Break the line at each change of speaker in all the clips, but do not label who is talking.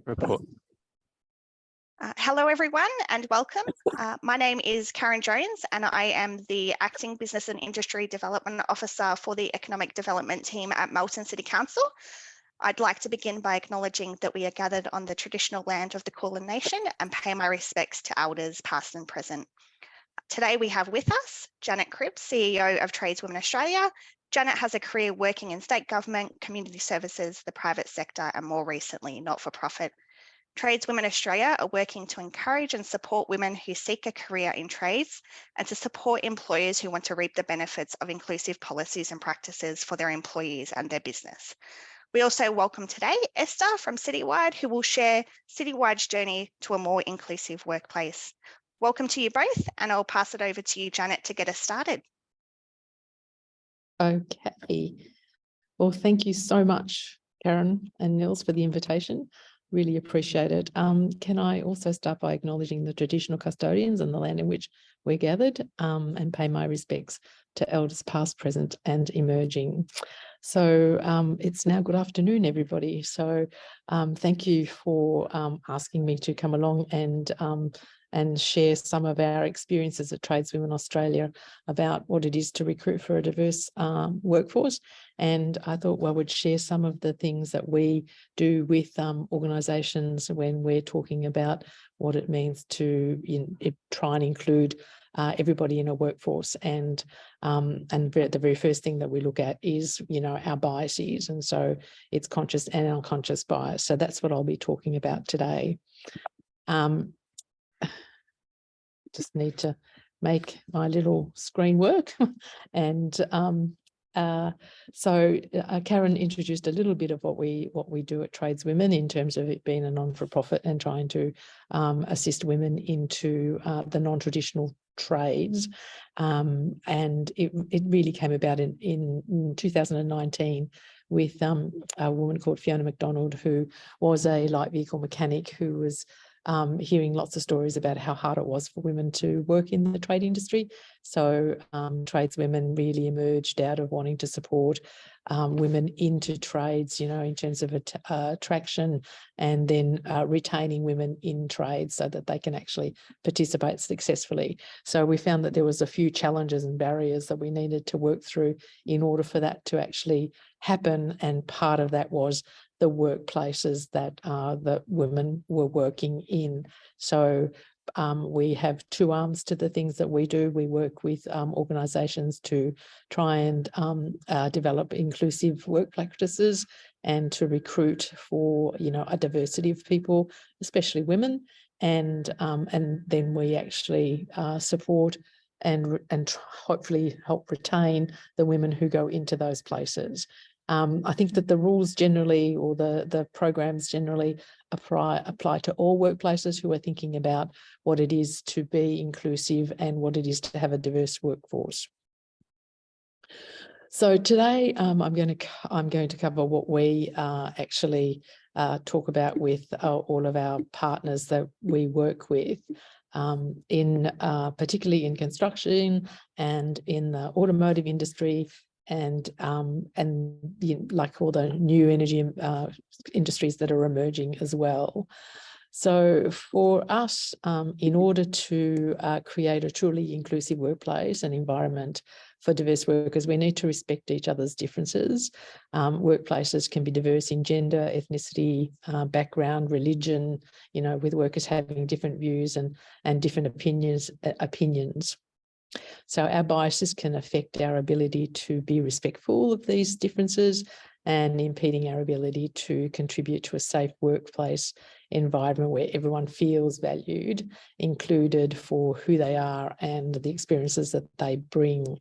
report.
Hello everyone and welcome. My name is Karen Jones and I am the Acting Business and Industry Development Officer for the Economic Development team at Melton City Council. I'd like to begin by acknowledging that we are gathered on the traditional land of the Kulin Nation and pay my respects to elders past and present. Today we have with us Janet Cripps, CEO of Tradeswomen Australia. Janet has a career working in state government, community services, the private sector and more recently not-for-profit. Tradeswomen Australia are working to encourage and support women who seek a career in trades and to support employers who want to reap the benefits of inclusive policies and practices for their employees and their business. We also welcome today Esther from Citywide, who will share Citywide's journey to a more inclusive workplace. Welcome to you both, and I'll pass it over to you, Janet, to get us started.
Okay. Well, thank you so much, Karen and Nils, for the invitation. Really appreciate it. Can I also start by acknowledging the traditional custodians and the land in which we're gathered, and pay my respects to elders past, present and emerging. So it's now good afternoon, everybody. So thank you for asking me to come along and share some of our experiences at Tradeswomen Australia about what it is to recruit for a diverse workforce. And I thought, well, I would share some of the things that we do with organisations when we're talking about what it means to try and include everybody in a workforce. And the very first thing that we look at is, our biases. And so it's conscious and unconscious bias. So that's what I'll be talking about today. Just need to make my little screen work. And so Karen introduced a little bit of what we do at Tradeswomen in terms of it being a non-for-profit and trying to assist women into the non-traditional trades. And it really came about in 2019 with a woman called Fiona McDonald, who was a light vehicle mechanic who was hearing lots of stories about how hard it was for women to work in the trade industry. So Tradeswomen really emerged out of wanting to support women into trades, in terms of attraction and then retaining women in trades so that they can actually participate successfully. So we found that there was a few challenges and barriers that we needed to work through in order for that to actually happen. And part of that was the workplaces that that women were working in. So we have two arms to the things that we do. We work with organisations to try and develop inclusive work practices and to recruit for, a diversity of people, especially women. And then we actually support and hopefully help retain the women who go into those places. I think that the rules generally, or the programs generally apply to all workplaces who are thinking about what it is to be inclusive and what it is to have a diverse workforce. So today I'm going to cover what we actually talk about with all of our partners that we work with, particularly in construction and in the automotive industry, and like all the new energy industries that are emerging as well. So for us, in order to create a truly inclusive workplace and environment for diverse workers, we need to respect each other's differences. Workplaces can be diverse in gender, ethnicity, background, religion, with workers having different views and different opinions. So our biases can affect our ability to be respectful of these differences and impeding our ability to contribute to a safe workplace environment where everyone feels valued, included for who they are and the experiences that they bring.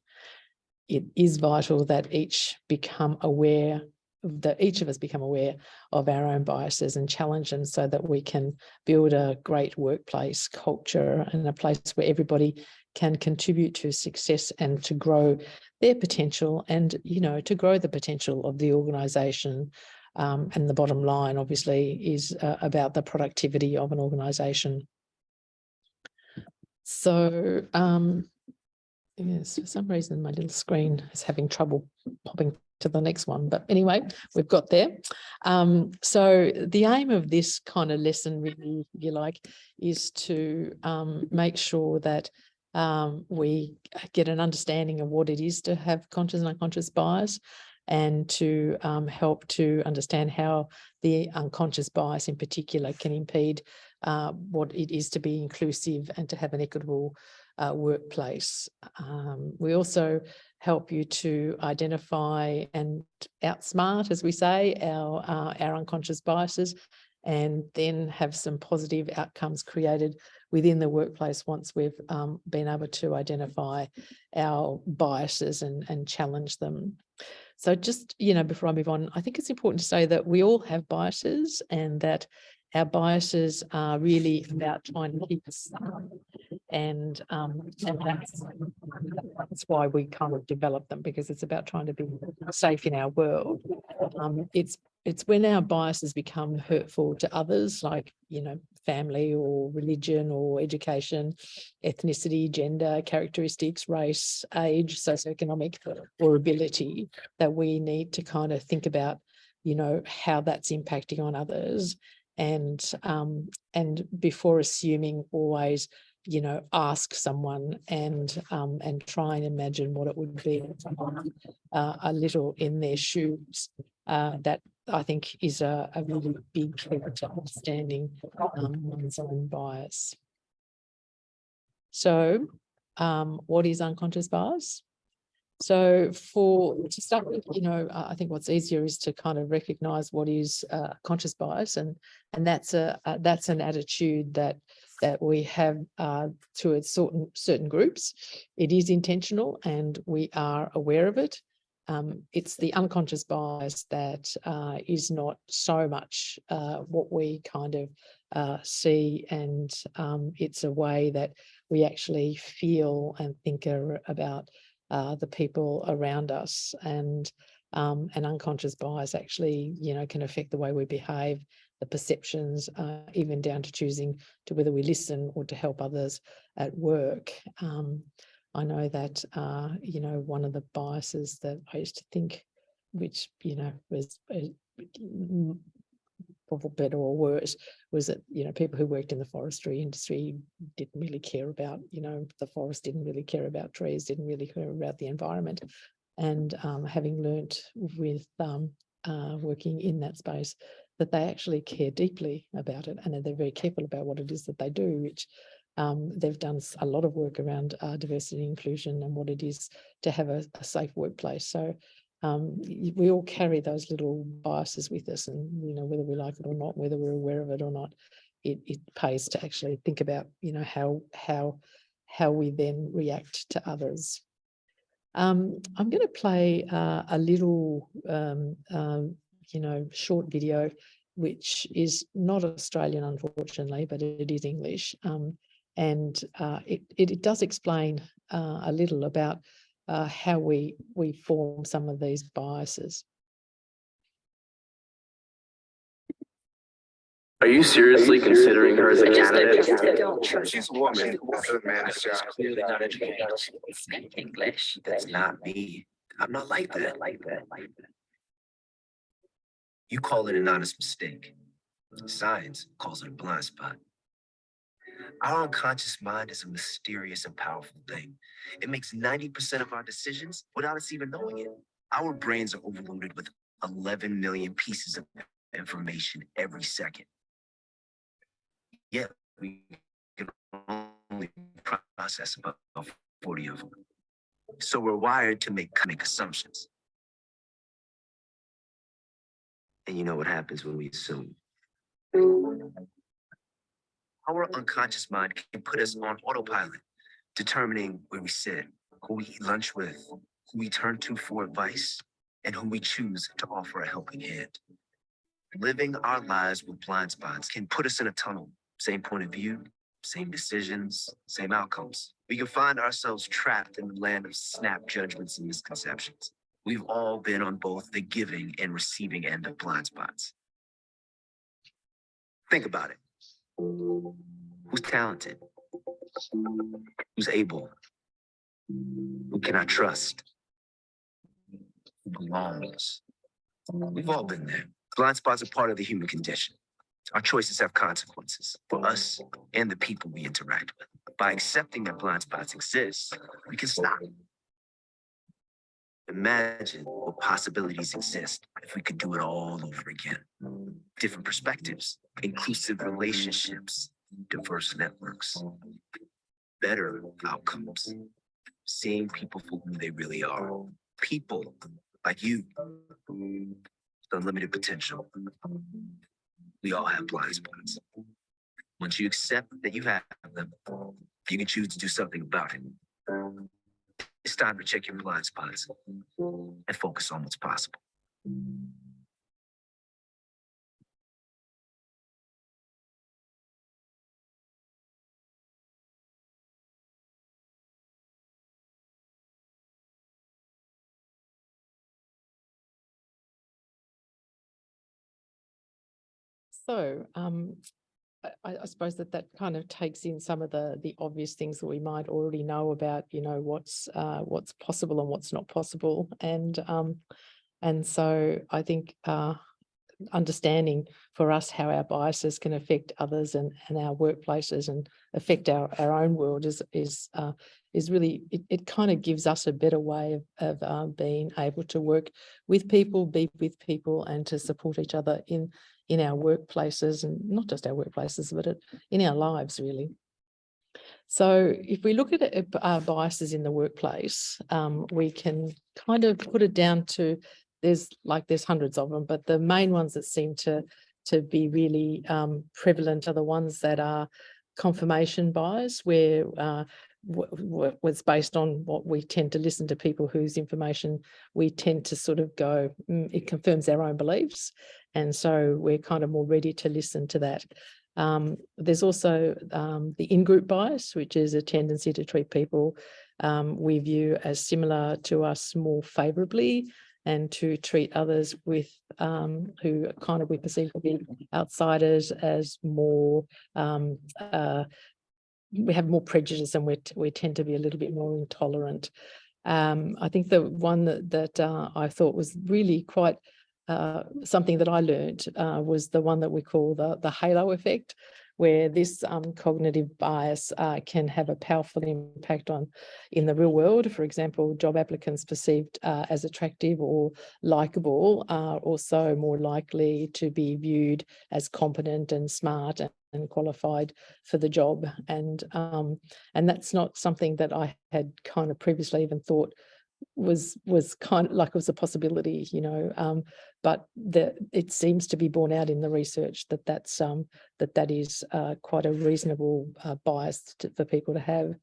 It is vital that each of us become aware of our own biases and challenge them so that we can build a great workplace culture and a place where everybody can contribute to success and to grow their potential and, to grow the potential of the organisation. And the bottom line, obviously, is about the productivity of an organisation. So, yes, for some reason, my little screen is having trouble popping to the next one. But anyway, we've got there. So the aim of this kind of lesson, really, if you like, is to make sure that we get an understanding of what it is to have conscious and unconscious bias, and to help to understand how the unconscious bias in particular can impede what it is to be inclusive and to have an equitable workplace. We also help you to identify and outsmart, as we say, our unconscious biases, and then have some positive outcomes created within the workplace once we've been able to identify our biases and challenge them. So just, before I move on, I think it's important to say that we all have biases, and that our biases are really about trying to keep us safe. And that's why we kind of develop them, because it's about trying to be safe in our world. It's when our biases become hurtful to others, like, family or religion or education, ethnicity, gender, characteristics, race, age, socioeconomic or ability, that we need to kind of think about, how that's impacting on others. And before assuming, always, ask someone and try and imagine what it would be a little in their shoes. That I think is a really big key to understanding one's own bias. So what is unconscious bias? So to start with, I think what's easier is to kind of recognize what is conscious bias, and that's an attitude that we have towards certain groups. It is intentional, and we are aware of it. It's the unconscious bias that is not so much what we kind of see, and it's a way that we actually feel and think about the people around us. And an unconscious bias actually, can affect the way we behave, the perceptions, even down to choosing to whether we listen or to help others at work. I know that, one of the biases that I used to think, which, was for better or worse, was that, people who worked in the forestry industry didn't really care about, the forest, didn't really care about trees, didn't really care about the environment. And having learnt with working in that space, that they actually care deeply about it, and they're very careful about what it is that they do, which they've done a lot of work around diversity and inclusion and what it is to have a safe workplace. So we all carry those little biases with us, and whether we like it or not, whether we're aware of it or not, it pays to actually think about how we then react to others. I'm going to play a little short video, which is not Australian, unfortunately, but it is English, and it does explain a little about how we form some of these biases.
Are you seriously considering her as a candidate?
She's a woman. That's a man's job.
Clearly not educated. Speak English. That's not me. I'm not like that. You call it an honest mistake. Science calls it a blind spot. Our unconscious mind is a mysterious and powerful thing. It makes 90% of our decisions without us even knowing it. Our brains are overloaded with 11 million pieces of information every second. Yet we can only process about 40 of them. So we're wired to make assumptions. And you know what happens when we assume? Our unconscious mind can put us on autopilot, determining where we sit, who we eat lunch with, who we turn to for advice, and who we choose to offer a helping hand. Living our lives with blind spots can put us in a tunnel. Same point of view, same decisions, same outcomes. We can find ourselves trapped in the land of snap judgments and misconceptions. We've all been on both the giving and receiving end of blind spots. Think about it. Who's talented? Who's able? Who can I trust? who belongs. We've all been there. Blind spots are part of the human condition. Our choices have consequences for us and the people we interact with. By accepting that blind spots exist, we can stop. Imagine what possibilities exist if we could do it all over again. Different perspectives, inclusive relationships, diverse networks, better outcomes, seeing people for who they really are. People like you, with unlimited potential. We all have blind spots. Once you accept that you have them, you can choose to do something about it. It's time to check your blind spots and focus on what's possible.
So I suppose that kind of takes in some of the obvious things that we might already know about, what's possible and what's not possible. And so I think understanding for us how our biases can affect others and our workplaces and affect our own world is really, it kind of gives us a better way of being able to work with people, be with people, and to support each other in our workplaces, and not just our workplaces, but in our lives, really. So if we look at biases in the workplace, we can kind of put it down to there's hundreds of them, but the main ones that seem to be really prevalent are the ones that are confirmation bias, where was based on what we tend to listen to people whose information we tend to sort of go, it confirms our own beliefs. And so we're kind of more ready to listen to that. There's also the in-group bias, which is a tendency to treat people we view as similar to us more favourably, and to treat others with who kind of we perceive to be outsiders as more we have more prejudice, and we tend to be a little bit more intolerant. I think the one that I thought was really quite something that I learned was the one that we call the halo effect, where this cognitive bias can have a powerful impact in the real world. For example, job applicants perceived as attractive or likable are also more likely to be viewed as competent and smart and qualified for the job. And that's not something that I had kind of previously even thought was kind of like it was a possibility, but it seems to be borne out in the research that is quite a reasonable bias for people to have.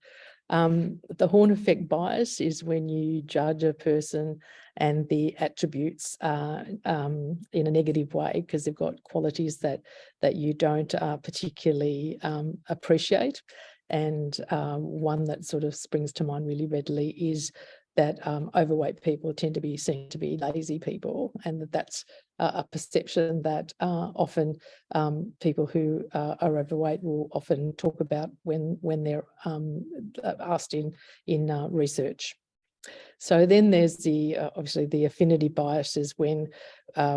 The Horn effect bias is when you judge a person and the attributes in a negative way because they've got qualities that you don't particularly appreciate. And one that sort of springs to mind really readily is that overweight people tend to be seen to be lazy people, and that's a perception that often people who are overweight will often talk about when they're asked in research. So then there's the obviously the affinity bias is when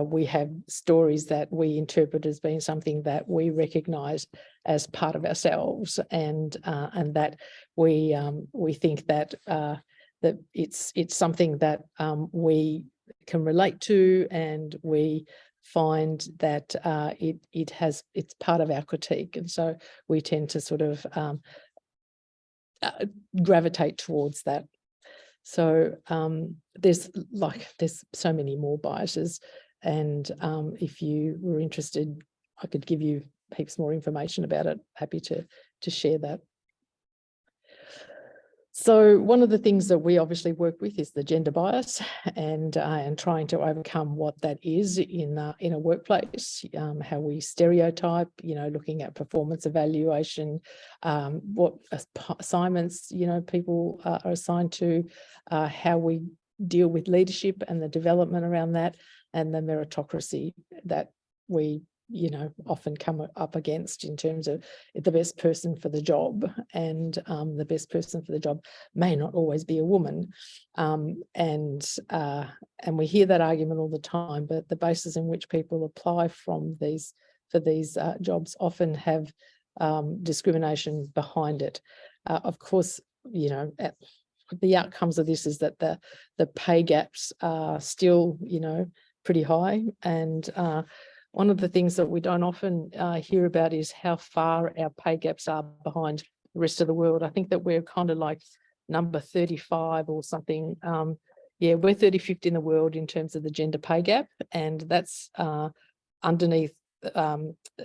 we have stories that we interpret as being something that we recognise as part of ourselves, and that we think that that it's something that we can relate to, and we find that it's part of our critique, and so we tend to sort of gravitate towards that. So there's so many more biases, and if you were interested, I could give you heaps more information about it. Happy to share that. So one of the things that we obviously work with is the gender bias, and trying to overcome what that is in a workplace, how we stereotype, looking at performance evaluation, what assignments, people are assigned to, how we deal with leadership and the development around that, and the meritocracy that we you know, often come up against in terms of the best person for the job, and the best person for the job may not always be a woman, and we hear that argument all the time. But the basis in which people apply for these jobs often have discrimination behind it. Of course, you know, the outcomes of this is that the pay gaps are still, you know, pretty high, and one of the things that we don't often hear about is how far our pay gaps are behind the rest of the world. I think that we're kind of like number 35 or something. Yeah, we're 35th in the world in terms of the gender pay gap, and that's underneath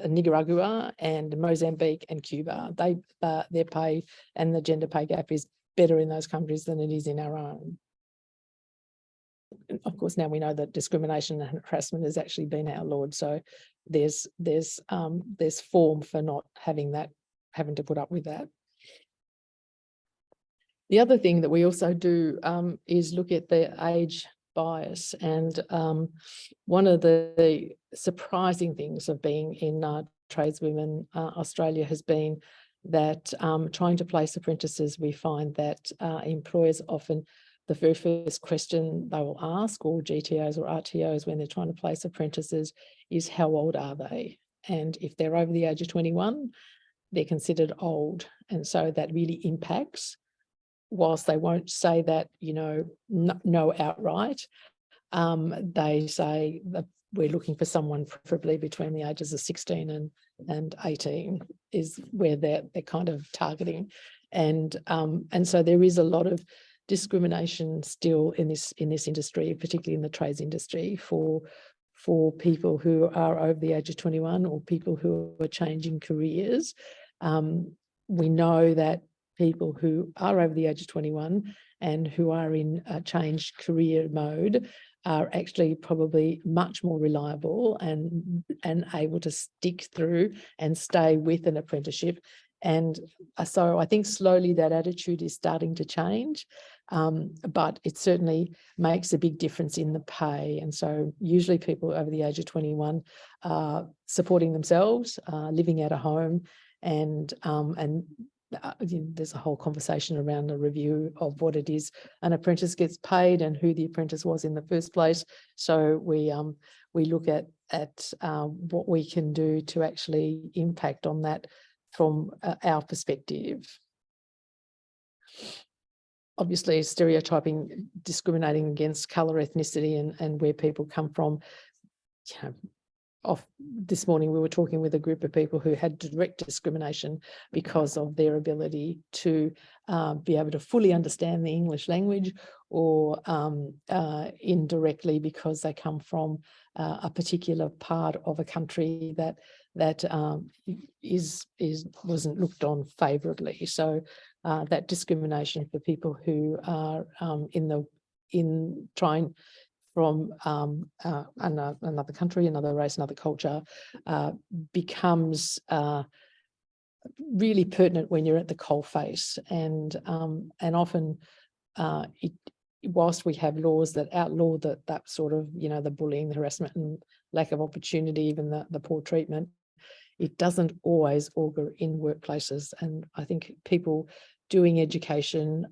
Nicaragua and Mozambique and Cuba. Their pay and the gender pay gap is better in those countries than it is in our own. Of course, now we know that discrimination and harassment has actually been outlawed, so there's form for not having to put up with that. The other thing that we also do is look at the age bias, and one of the surprising things of being in tradeswomen Australia has been that trying to place apprentices, we find that employers often, the very first question they will ask, or GTOs or RTOs when they're trying to place apprentices, is how old are they? And if they're over the age of 21, they're considered old. And so that really impacts, whilst they won't say that, you know, no outright, they say that we're looking for someone preferably between the ages of 16 and 18 is where they're kind of targeting. And so there is a lot of discrimination still in this industry, particularly in the trades industry, for people who are over the age of 21 or people who are changing careers. We know that people who are over the age of 21 and who are in a changed career mode are actually probably much more reliable and able to stick through and stay with an apprenticeship. And so I think slowly that attitude is starting to change, but it certainly makes a big difference in the pay. And so usually people over the age of 21 are supporting themselves, living at a home, and there's a whole conversation around a review of what it is an apprentice gets paid and who the apprentice was in the first place. So we look at what we can do to actually impact on that from our perspective. Obviously, stereotyping, discriminating against colour, ethnicity, and where people come from. You know, this morning we were talking with a group of people who had direct discrimination because of their ability to be able to fully understand the English language, or indirectly because they come from a particular part of a country that wasn't looked on favourably. So that discrimination for people who are trying from another country, another race, another culture, becomes really pertinent when you're at the coalface. And often, whilst we have laws that outlaw that sort of, you know, the bullying, the harassment and lack of opportunity, even the poor treatment, it doesn't always augur in workplaces. And I think people doing education,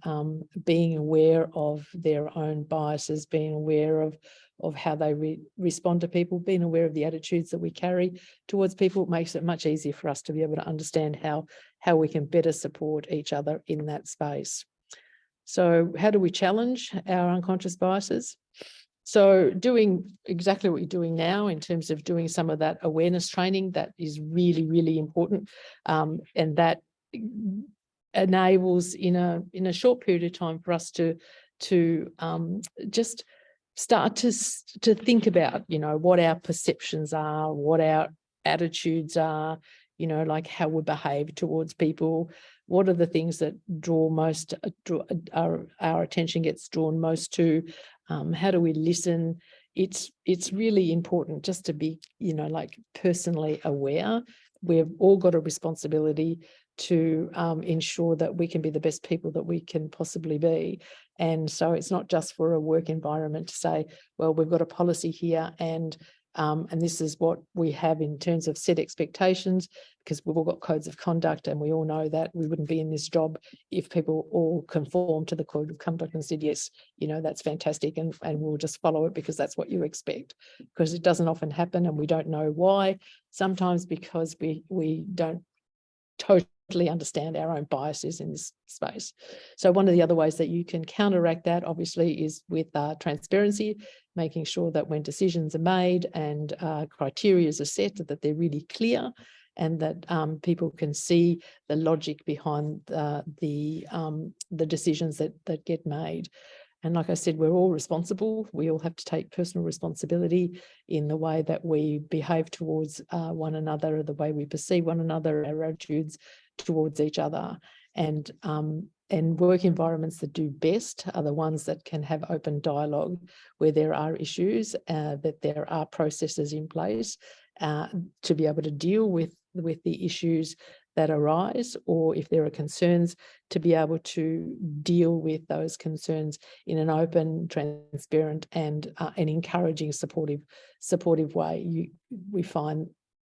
being aware of their own biases, being aware of how they respond to people, being aware of the attitudes that we carry towards people, makes it much easier for us to be able to understand how we can better support each other in that space. So how do we challenge our unconscious biases? So doing exactly what you're doing now in terms of doing some of that awareness training, that is really, really important. And that enables in a short period of time for us to just start to think about, you know, what our perceptions are, what our attitudes are, you know, like how we behave towards people. What are the things that our attention gets drawn most to? How do we listen? It's really important just to be, you know, like personally aware. We've all got a responsibility to ensure that we can be the best people that we can possibly be. And so it's not just for a work environment to say, well, we've got a policy here and And this is what we have in terms of set expectations, because we've all got codes of conduct, and we all know that we wouldn't be in this job if people all conform to the code of conduct and said, yes, you know, that's fantastic, and we'll just follow it because that's what you expect. Because it doesn't often happen, and we don't know why. Sometimes because we don't totally understand our own biases in this space. So one of the other ways that you can counteract that, obviously, is with transparency, making sure that when decisions are made and criteria are set, that they're really clear, and that people can see the logic behind the decisions that get made. And like I said, we're all responsible. We all have to take personal responsibility in the way that we behave towards one another, the way we perceive one another, our attitudes towards each other. And work environments that do best are the ones that can have open dialogue, where there are issues, that there are processes in place to be able to deal with the issues that arise, or if there are concerns, to be able to deal with those concerns in an open, transparent, and an encouraging, supportive way. We find,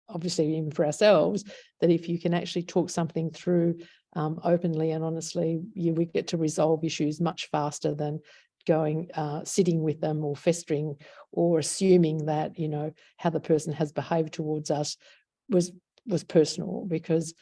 obviously, even for ourselves, that if you can actually talk something through openly and honestly, we get to resolve issues much faster than going, sitting with them, or festering, or assuming that, you know, how the person has behaved towards us was personal. Because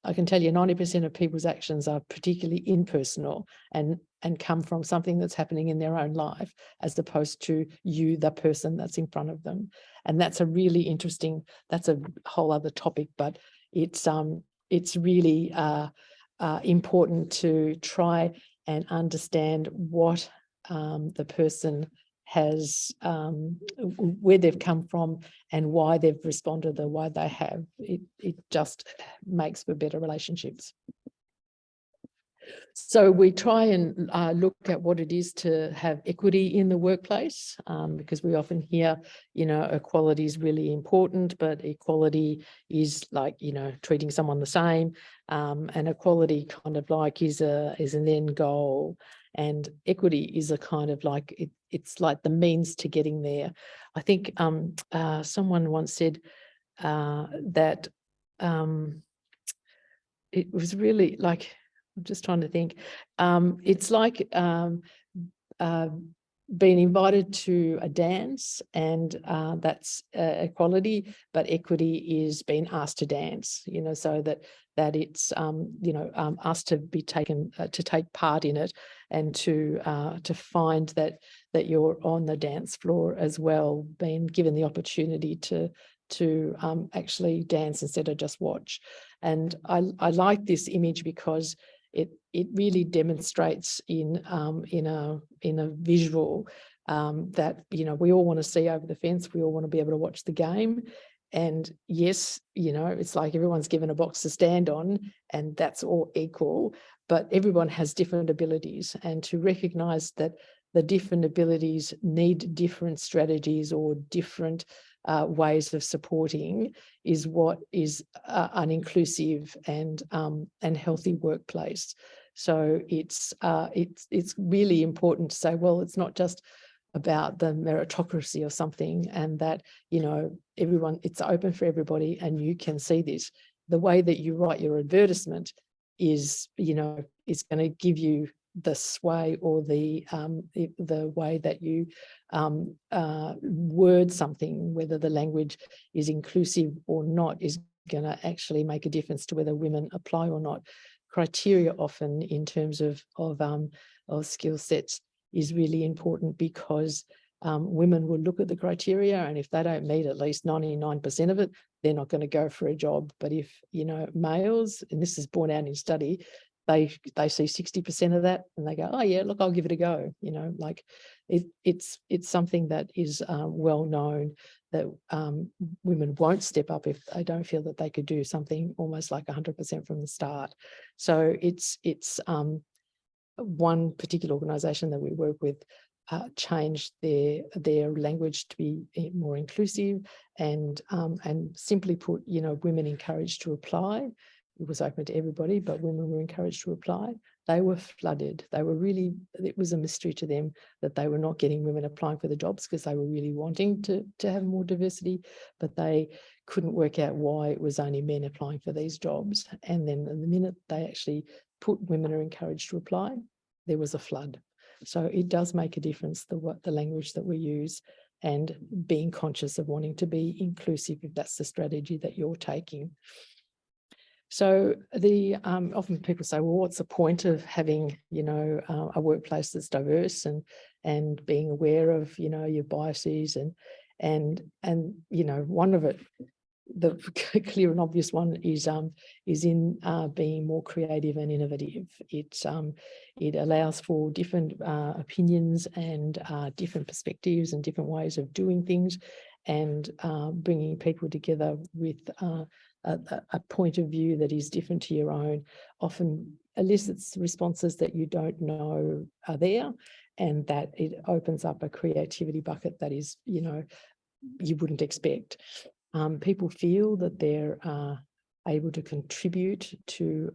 I can tell you 90% of people's actions are particularly impersonal and come from something that's happening in their own life, as opposed to you, the person that's in front of them. And that's a really interesting, that's a whole other topic, but it's really important to try and understand what the person has, where they've come from, and why they've responded the way they have. It just makes for better relationships. So we try and look at what it is to have equity in the workplace, because we often hear, you know, equality is really important, but equality is like, you know, treating someone the same, and equality kind of like is an end goal, and equity is a kind of like it's like the means to getting there. I think someone once said that it was really like, I'm just trying to think. It's like being invited to a dance, and that's equality, but equity is being asked to dance, you know, so that it's, you know, asked to be taken, to take part in it, and to find that you're on the dance floor as well, being given the opportunity to actually dance instead of just watch. And I like this image because it really demonstrates in a visual that, you know, we all want to see over the fence. We all want to be able to watch the game. And yes, you know, it's like everyone's given a box to stand on, and that's all equal, but everyone has different abilities, and to recognize that the different abilities need different strategies or different ways of supporting is what is an inclusive and healthy workplace. So it's really important to say, well, it's not just about the meritocracy or something, and that, you know, everyone, it's open for everybody, and you can see this. The way that you write your advertisement is, you know, is going to give you the sway, or the way that you word something, whether the language is inclusive or not, is going to actually make a difference to whether women apply or not. Criteria often in terms of skill sets is really important, because women will look at the criteria, and if they don't meet at least 99% of it, they're not going to go for a job. But if, you know, males, and this is borne out in study, they see 60% of that, and they go, oh yeah, look, I'll give it a go. You know, like it's something that is well known, that women won't step up if they don't feel that they could do something almost like 100% from the start. So it's one particular organisation that we work with changed their language to be more inclusive, and simply put, you know, women encouraged to apply. It was open to everybody, but women were encouraged to apply. they were flooded. They were really, it was a mystery to them that they were not getting women applying for the jobs because they were really wanting to have more diversity, but they couldn't work out why it was only men applying for these jobs. And then the minute they actually put women are encouraged to apply, there was a flood. So it does make a difference, the language that we use, and being conscious of wanting to be inclusive if that's the strategy that you're taking. So often people say, well, what's the point of having, a workplace that's diverse and being aware of, your biases and one of it, the clear and obvious one is in being more creative and innovative. It allows for different opinions and different perspectives and different ways of doing things, and bringing people together with a point of view that is different to your own often elicits responses that you don't know are there, and that it opens up a creativity bucket that is, you wouldn't expect. People feel that they're able to contribute to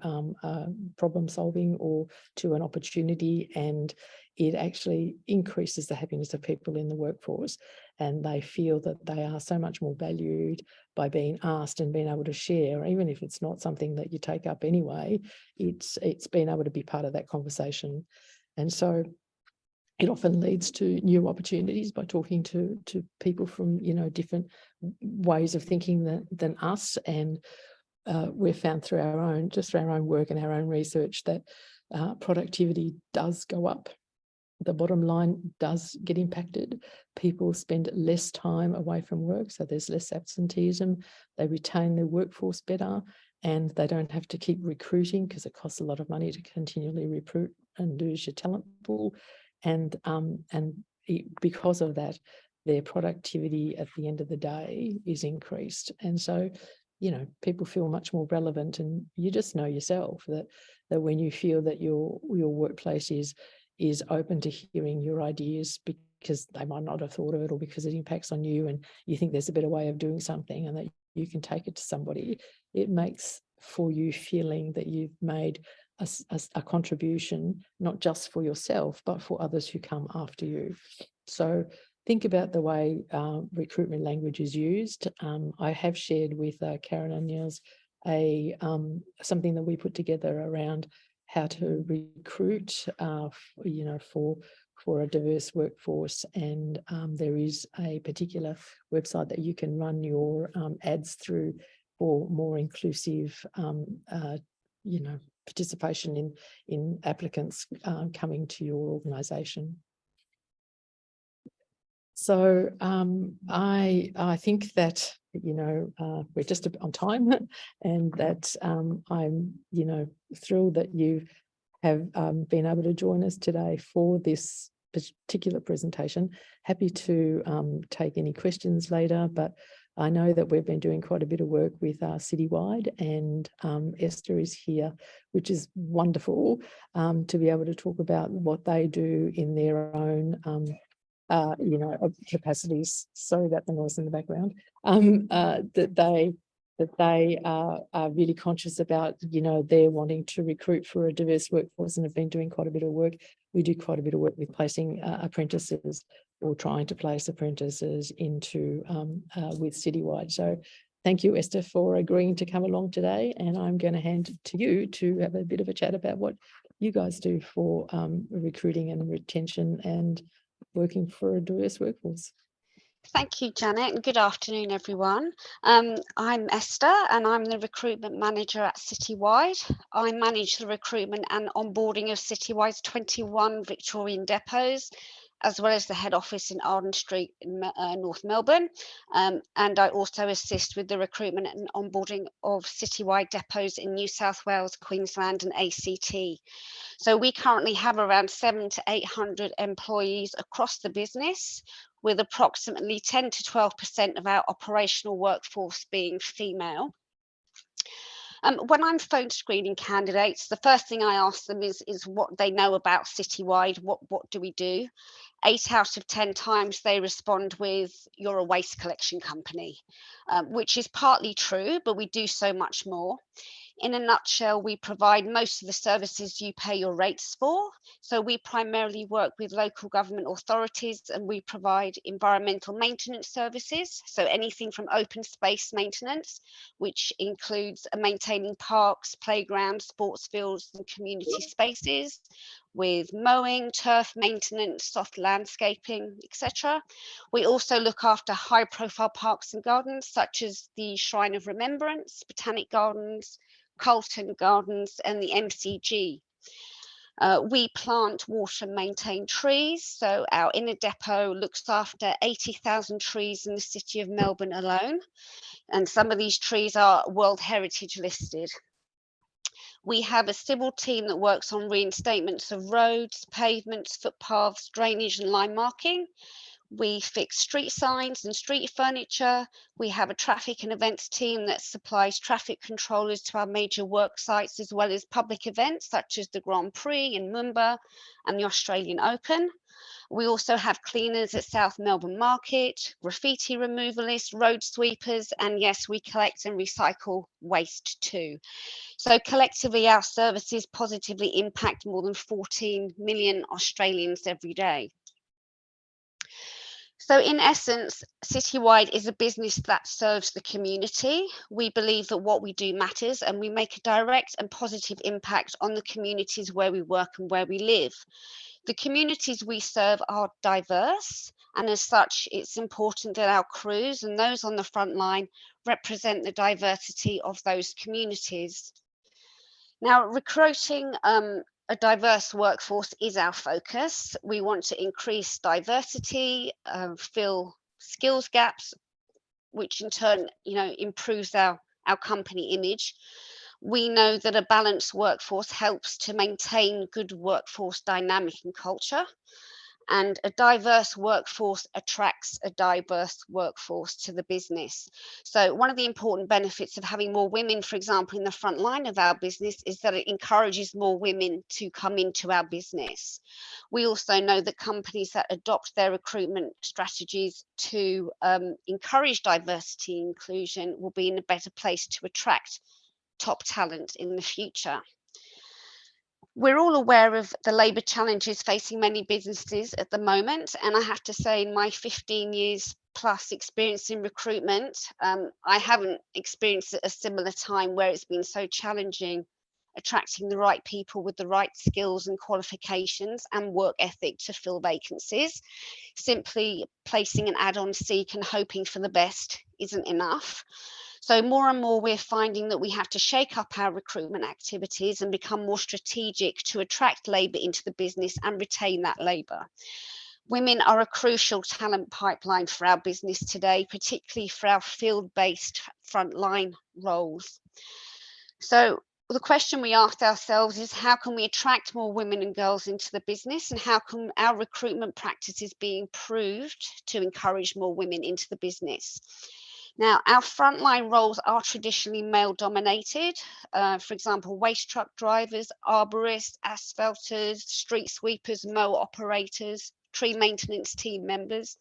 problem solving or to an opportunity, and it actually increases the happiness of people in the workforce, and they feel that they are so much more valued by being asked and being able to share, even if it's not something that you take up anyway. It's being able to be part of that conversation. And so it often leads to new opportunities by talking to people from, different ways of thinking than us. And we've found through our own work and our own research that productivity does go up. The bottom line does get impacted. People spend less time away from work, so there's less absenteeism. They retain their workforce better, and they don't have to keep recruiting because it costs a lot of money to continually recruit and lose your talent pool. And because of that, their productivity at the end of the day is increased. And so, people feel much more relevant, and you just know yourself that when you feel that your workplace is open to hearing your ideas because they might not have thought of it, or because it impacts on you and you think there's a better way of doing something and that you can take it to somebody, it makes for you feeling that you've made a contribution, not just for yourself, but for others who come after you. So think about the way recruitment language is used. I have shared with Karen and Niels something that we put together around how to recruit, for a diverse workforce. And there is a particular website that you can run your ads through for more inclusive, participation in applicants coming to your organisation. So I think that, we're just on time, and that I'm, thrilled that you have been able to join us today for this particular presentation. Happy to take any questions later, but I know that we've been doing quite a bit of work with Citywide, and Esther is here, which is wonderful to be able to talk about what they do in their own capacities. Sorry about the noise in the background. That they are really conscious about, they're wanting to recruit for a diverse workforce and have been doing quite a bit of work. We do quite a bit of work with placing apprentices, or trying to place apprentices into with Citywide. So thank you, Esther, for agreeing to come along today. And I'm going to hand it to you to have a bit of a chat about what you guys do for recruiting and retention and working for a diverse workforce.
Thank you, Janet, and good afternoon, everyone. I'm Esther, and I'm the recruitment manager at Citywide. I manage the recruitment and onboarding of Citywide's 21 Victorian depots, as well as the head office in Arden Street in North Melbourne. And I also assist with the recruitment and onboarding of Citywide depots in New South Wales, Queensland and ACT. So we currently have around 700 to 800 employees across the business, with approximately 10 to 12% of our operational workforce being female. When I'm phone screening candidates, the first thing I ask them is what they know about Citywide. What do we do? 8 out of 10 times they respond with, "You're a waste collection company," which is partly true, but we do so much more. In a nutshell, we provide most of the services you pay your rates for. So we primarily work with local government authorities, and we provide environmental maintenance services. So anything from open space maintenance, which includes maintaining parks, playgrounds, sports fields and community spaces, with mowing, turf maintenance, soft landscaping, etc. We also look after high profile parks and gardens, such as the Shrine of Remembrance, Botanic Gardens, Carlton Gardens and the MCG. We plant, water and maintain trees. So our inner depot looks after 80,000 trees in the city of Melbourne alone. And some of these trees are World Heritage listed. We have a civil team that works on reinstatements of roads, pavements, footpaths, drainage and line marking. We fix street signs and street furniture. We have a traffic and events team that supplies traffic controllers to our major work sites, as well as public events such as the Grand Prix in Mumba and the Australian Open. We also have cleaners at South Melbourne Market, graffiti removalists, road sweepers, and yes, we collect and recycle waste too. So collectively, our services positively impact more than 14 million Australians every day. So in essence, Citywide is a business that serves the community. We believe that what we do matters, and we make a direct and positive impact on the communities where we work and where we live. The communities we serve are diverse, and as such, it's important that our crews and those on the front line represent the diversity of those communities. Now, recruiting a diverse workforce is our focus. We want to increase diversity, fill skills gaps, which in turn, improves our company image. We know that a balanced workforce helps to maintain good workforce dynamic and culture, and a diverse workforce attracts a diverse workforce to the business. So one of the important benefits of having more women, for example, in the front line of our business, is that it encourages more women to come into our business. We also know that companies that adopt their recruitment strategies to encourage diversity and inclusion will be in a better place to attract top talent in the future. We're all aware of the labour challenges facing many businesses at the moment, and I have to say, in my 15 years plus experience in recruitment, I haven't experienced a similar time where it's been so challenging attracting the right people with the right skills and qualifications and work ethic to fill vacancies. Simply placing an ad on Seek and hoping for the best isn't enough. So more and more, we're finding that we have to shake up our recruitment activities and become more strategic to attract labour into the business and retain that labour. Women are a crucial talent pipeline for our business today, particularly for our field-based frontline roles. So the question we asked ourselves is, how can we attract more women and girls into the business, and how can our recruitment practices be improved to encourage more women into the business? Now, our frontline roles are traditionally male dominated. For example, waste truck drivers, arborists, asphalters, street sweepers, mow operators, tree maintenance team members.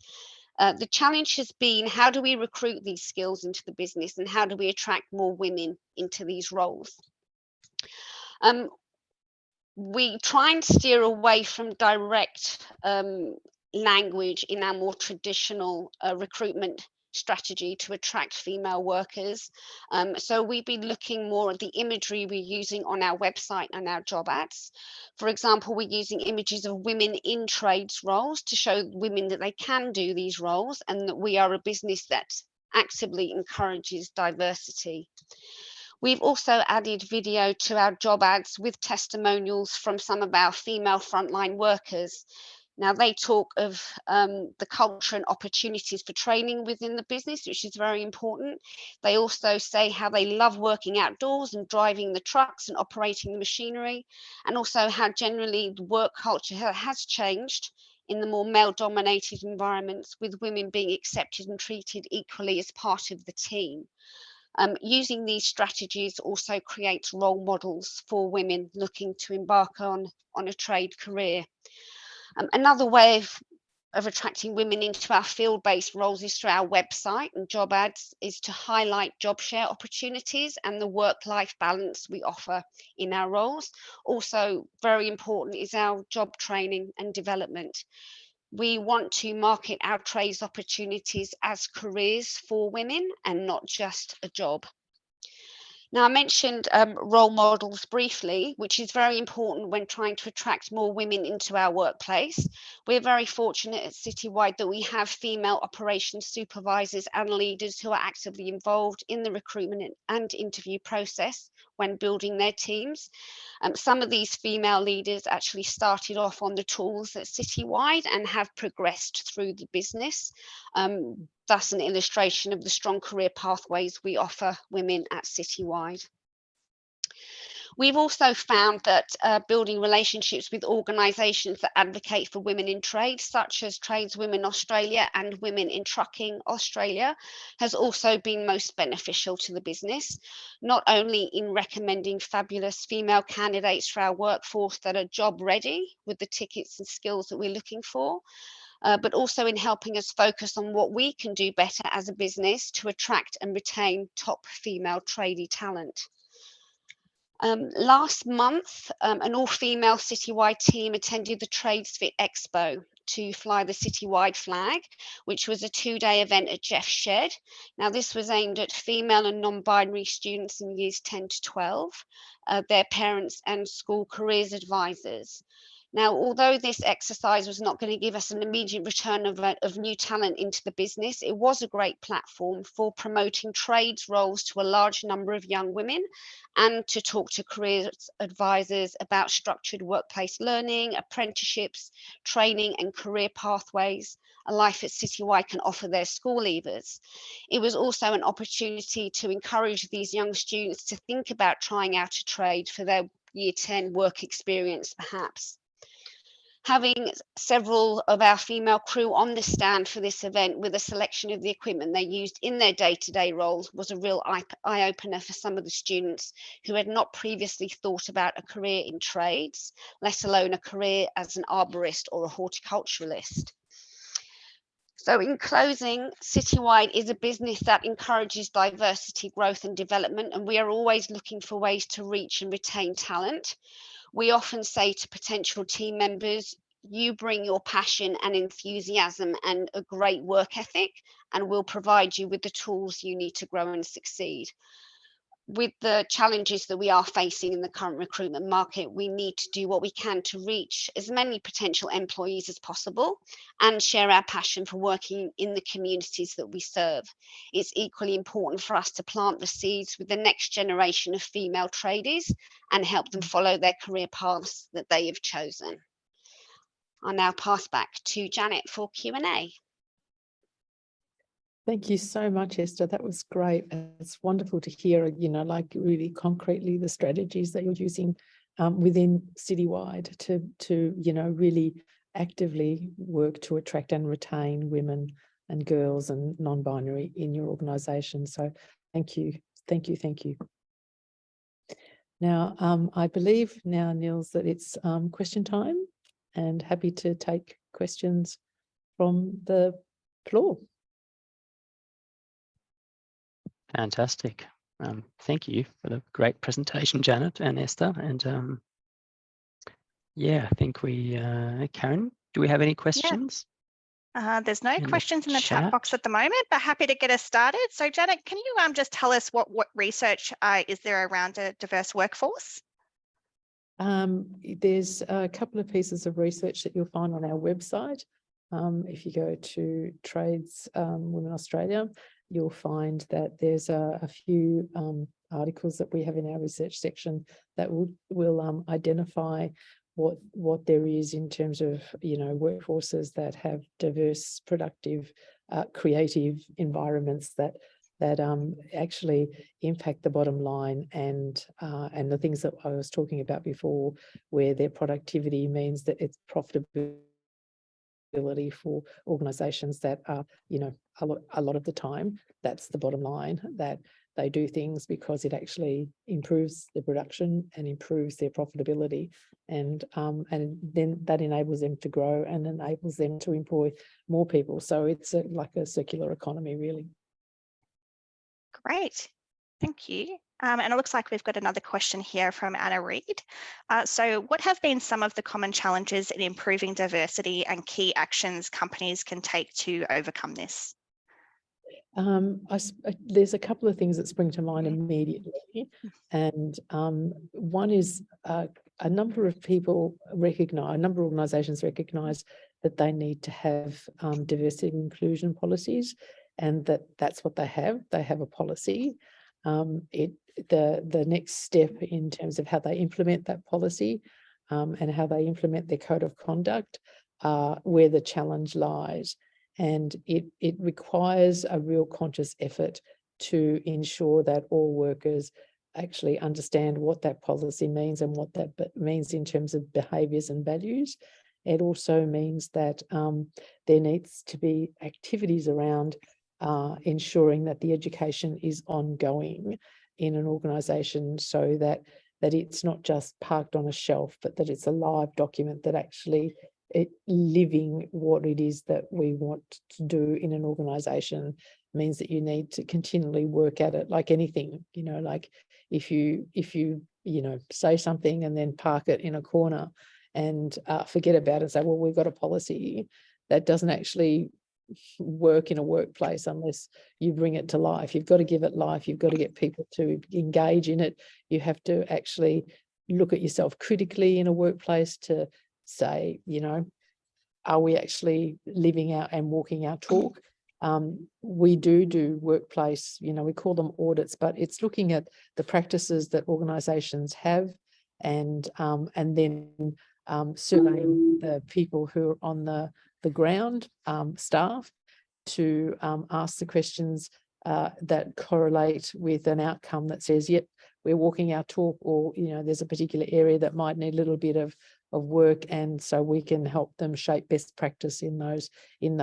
The challenge has been, how do we recruit these skills into the business, and how do we attract more women into these roles? We try and steer away from direct language in our more traditional recruitment strategy to attract female workers. So we've been looking more at the imagery we're using on our website and our job ads. For example, we're using images of women in trades roles to show women that they can do these roles, and that we are a business that actively encourages diversity. We've also added video to our job ads with testimonials from some of our female frontline workers. Now, they talk of the culture and opportunities for training within the business, which is very important. They also say how they love working outdoors and driving the trucks and operating the machinery, and also how generally the work culture has changed in the more male-dominated environments, with women being accepted and treated equally as part of the team. Using these strategies also creates role models for women looking to embark on a trade career. Another way of of attracting women into our field-based roles is through our website and job ads, is to highlight job share opportunities and the work-life balance we offer in our roles. Also, very important is our job training and development. We want to market our trades opportunities as careers for women and not just a job. Now, I mentioned role models briefly, which is very important when trying to attract more women into our workplace. We're very fortunate at Citywide that we have female operations supervisors and leaders who are actively involved in the recruitment and interview process when building their teams. Some of these female leaders actually started off on the tools at Citywide and have progressed through the business. Thus an illustration of the strong career pathways we offer women at Citywide. We've also found that building relationships with organisations that advocate for women in trade, such as Trades Women Australia and Women in Trucking Australia, has also been most beneficial to the business, not only in recommending fabulous female candidates for our workforce that are job ready with the tickets and skills that we're looking for, but also in helping us focus on what we can do better as a business to attract and retain top female tradie talent. Last month, an all-female Citywide team attended the TradesFit Expo to fly the Citywide flag, which was a 2-day event at Jeff's Shed. Now, this was aimed at female and non-binary students in years 10 to 12, their parents and school careers advisors. Now, although this exercise was not going to give us an immediate return of new talent into the business, it was a great platform for promoting trades roles to a large number of young women and to talk to careers advisors about structured workplace learning, apprenticeships, training and career pathways a life at Citywide can offer their school leavers. It was also an opportunity to encourage these young students to think about trying out a trade for their year 10 work experience perhaps. Having several of our female crew on the stand for this event with a selection of the equipment they used in their day-to-day roles was a real eye-opener for some of the students who had not previously thought about a career in trades, let alone a career as an arborist or a horticulturalist. So in closing, Citywide is a business that encourages diversity, growth and development, and we are always looking for ways to reach and retain talent. We often say to potential team members, you bring your passion and enthusiasm and a great work ethic, and we'll provide you with the tools you need to grow and succeed. With the challenges that we are facing in the current recruitment market, we need to do what we can to reach as many potential employees as possible and share our passion for working in the communities that we serve. It's equally important for us to plant the seeds with the next generation of female tradies and help them follow their career paths that they have chosen. I'll now pass back to Janet for Q&A.
Thank you so much, Esther. That was great. It's wonderful to hear, you know, like really concretely the strategies that you're using within Citywide to, you know, really actively work to attract and retain women and girls and non-binary in your organisation. So thank you, thank you, thank you. Now, I believe now, Nils, that it's question time, and happy to take questions from the floor.
Fantastic. Thank you for the great presentation, Janet and Esther. And yeah, I think we, Karen, do we have any questions?
Yeah. There's no questions in the chat box at the moment, but happy to get us started. So Janet, can you just tell us what research is there around a diverse workforce?
There's a couple of pieces of research that you'll find on our website. If you go to Trades Women Australia, you'll find that there's a few articles that we have in our research section that will identify what there is in terms of, you know, workforces that have diverse, productive, creative environments that actually impact the bottom line and the things that I was talking about before, where their productivity means that it's profitability for organisations that are, you know, a lot of the time, that's the bottom line, that they do things because it actually improves their production and improves their profitability, and then that enables them to grow and enables them to employ more people. So it's like a circular economy, really.
Great, thank you. And it looks like we've got another question here from Anna Reid. So what have been some of the common challenges in improving diversity and key actions companies can take to overcome this?
There's a couple of things that spring to mind immediately, and one is a number of people recognise, a number of organisations recognise that they need to have diversity and inclusion policies, and that's what they have. They have a policy. The next step in terms of how they implement that policy and how they implement their code of conduct where the challenge lies. And it requires a real conscious effort to ensure that all workers actually understand what that policy means and what that means in terms of behaviours and values. It also means that there needs to be activities around ensuring that the education is ongoing in an organisation, so that it's not just parked on a shelf, but that it's a live document that actually living what it is that we want to do in an organisation means that you need to continually work at it. Like anything, like if you say something and then park it in a corner and forget about it and say, well, we've got a policy, that doesn't actually work in a workplace unless you bring it to life. You've got to give it life. You've got to get people to engage in it. You have to actually look at yourself critically in a workplace to say, are we actually living out and walking our talk? We do workplace, we call them audits, but it's looking at the practices that organisations have, and then surveying the people who are on the ground, staff, to ask the questions that correlate with an outcome that says, yep, we're walking our talk, or there's a particular area that might need a little bit of work, and so we can help them shape best practice in those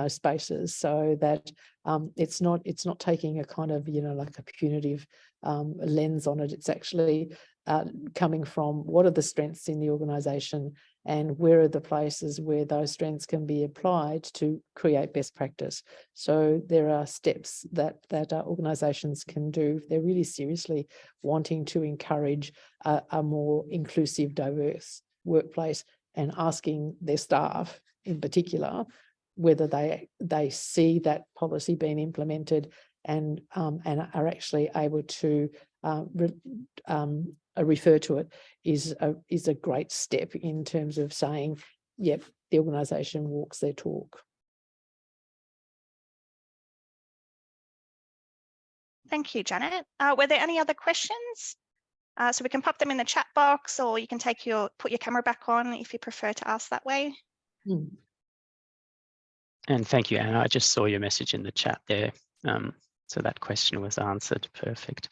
spaces, so that it's not taking a kind of like a punitive lens on it. It's actually coming from what are the strengths in the organisation, and where are the places where those strengths can be applied to create best practice. So there are steps that organisations can do if they're really seriously wanting to encourage a more inclusive, diverse workplace, and asking their staff in particular whether they see that policy being implemented and are actually able to refer to it is a great step in terms of saying, yep, the organisation walks their talk.
Thank you, Janet. Were there any other questions? So we can pop them in the chat box, or you can put your camera back on if you prefer to ask that way.
And thank you, Anna. I just saw your message in the chat there. So that question was answered. Perfect.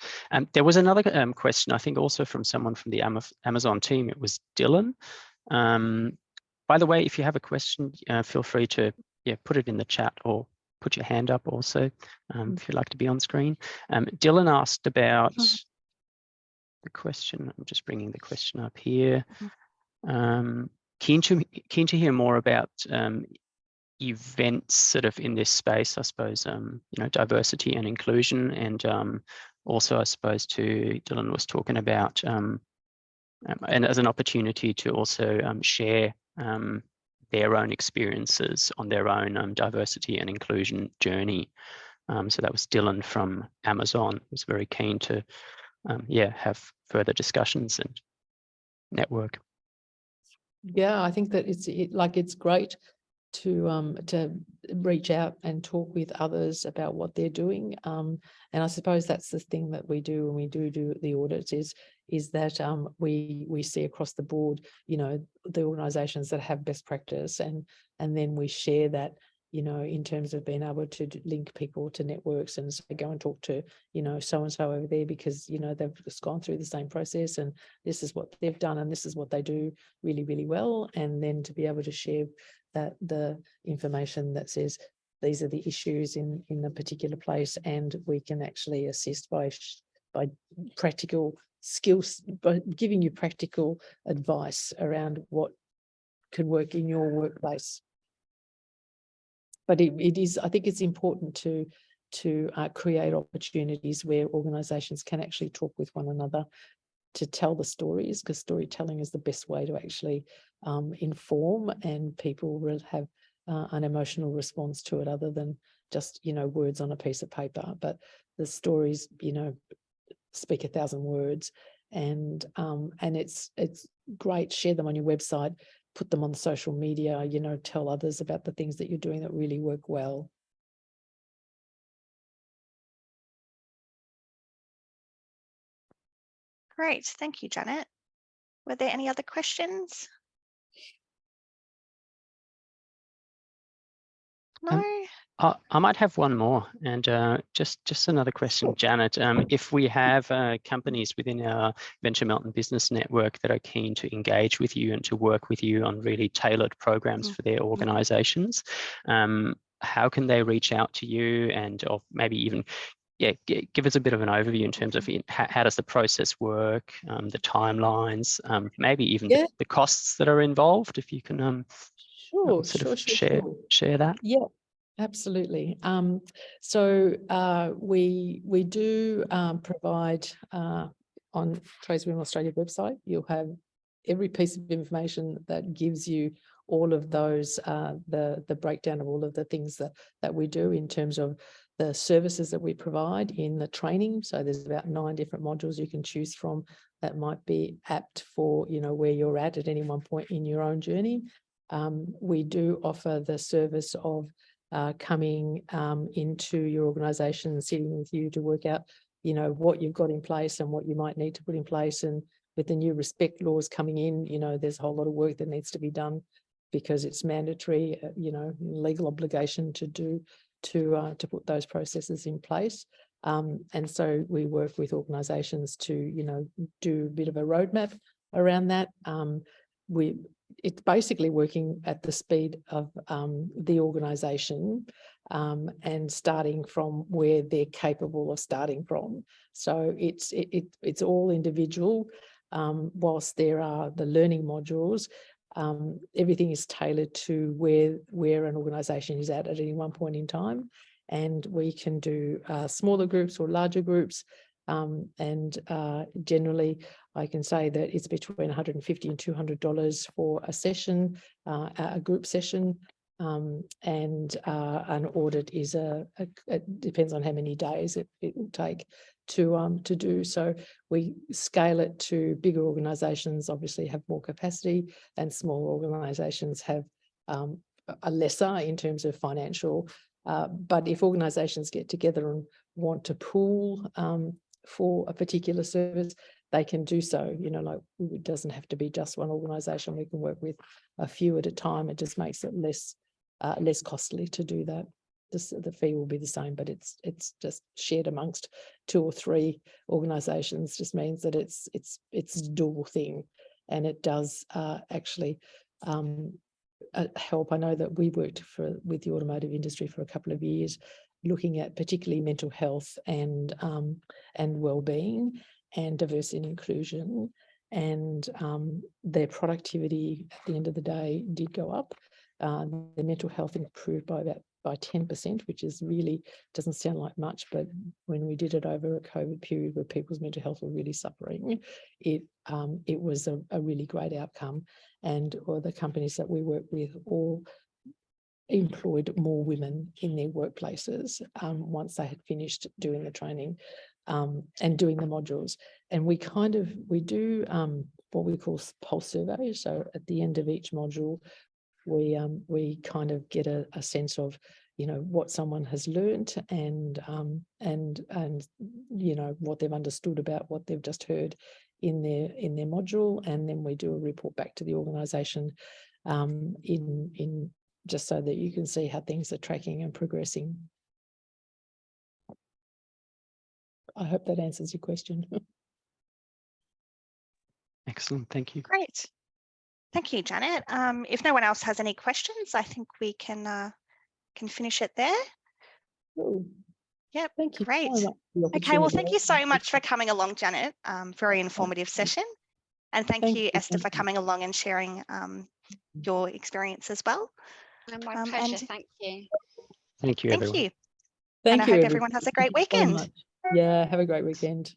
There was another question, I think also from someone from the Amazon team. It was Dylan. By the way, if you have a question, feel free to put it in the chat or put your hand up also if you'd like to be on screen. Dylan asked about the question. I'm just bringing the question up here. Keen to hear more about events sort of in this space, I suppose, diversity and inclusion, and also I suppose too, Dylan was talking about and as an opportunity to also share their own experiences on their own diversity and inclusion journey. So that was Dylan from Amazon, who's very keen to have further discussions and network.
Yeah, I think that it's great to reach out and talk with others about what they're doing, and I suppose that's the thing that we do when we do the audits is that we see across the board the organizations that have best practice, and then we share that in terms of being able to link people to networks and say, go and talk to so and so over there, because they've just gone through the same process and this is what they've done and this is what they do really, really well, and then to be able to share that the information that says these are the issues in a particular place, and we can actually assist by practical skills, by giving you practical advice around what can work in your workplace. But it is, I think it's important to create opportunities where organisations can actually talk with one another to tell the stories, because storytelling is the best way to actually inform, and people will have an emotional response to it other than just, words on a piece of paper. But the stories, speak 1,000 words, and it's great. Share them on your website, put them on social media, tell others about the things that you're doing that really work well.
Great, thank you, Janet. Were there any other questions? No?
I might have one more, and just another question, Janet. If we have companies within our Venture Melton Business Network that are keen to engage with you and to work with you on really tailored programs for their organisations, how can they reach out to you, and or maybe even give us a bit of an overview in terms of how does the process work, the timelines, maybe even the costs that are involved, if you can share that.
Yeah, absolutely. So we do provide on Tradeswomen Australia website, you'll have every piece of information that gives you all of those, the breakdown of all of the things that we do in terms of the services that we provide in the training. So there's about 9 different modules you can choose from that might be apt for, where you're at any one point in your own journey. We do offer the service of coming into your organisation and sitting with you to work out, what you've got in place and what you might need to put in place. And with the new respect laws coming in, there's a whole lot of work that needs to be done, because it's mandatory, legal obligation to put those processes in place. And so we work with organisations to, do a bit of a roadmap around that. It's basically working at the speed of the organisation and starting from where they're capable of starting from. So it's all individual. Whilst there are the learning modules, everything is tailored to where an organisation is at any one point in time, and we can do smaller groups or larger groups. And generally, I can say that it's between $150 and $200 for a session, a group session, and an audit is it depends on how many days it will take to do. So we scale it to bigger organisations, obviously have more capacity, and smaller organisations have a lesser in terms of financial. But if organisations get together and want to pool for a particular service, they can do so. It doesn't have to be just one organisation. We can work with a few at a time. It just makes it less costly to do that. The fee will be the same, but it's just shared amongst 2 or 3 organisations. Just means that it's a dual thing, and it does actually help. I know that we worked with the automotive industry for a couple of years, looking at particularly mental health and well-being and diversity and inclusion, and their productivity at the end of the day did go up. Their mental health improved by 10%, which is really, doesn't sound like much, but when we did it over a COVID period where people's mental health were really suffering, it was a really great outcome. And all the companies that we work with all employed more women in their workplaces once they had finished doing the training and doing the modules. And we do what we call pulse surveys. So at the end of each module, we kind of get a sense of, what someone has learnt and what they've understood about what they've just heard in their module, and then we do a report back to the organisation in just so that you can see how things are tracking and progressing. I hope that answers your question.
Excellent, thank you.
Great. Thank you, Janet. If no one else has any questions, I think we can finish it there.
Cool.
Yep.
Thank you.
Great.
So much for the
Okay, well,
opportunity.
thank you so much for coming along, Janet. Very informative session. And thank you, Esther, for coming along and sharing your experience as well.
My pleasure. Thank you.
Thank you,
Thank
everyone.
you.
Thank
And
you,
I hope everyone has a great
Thank you so
weekend.
much. Yeah, have a great weekend.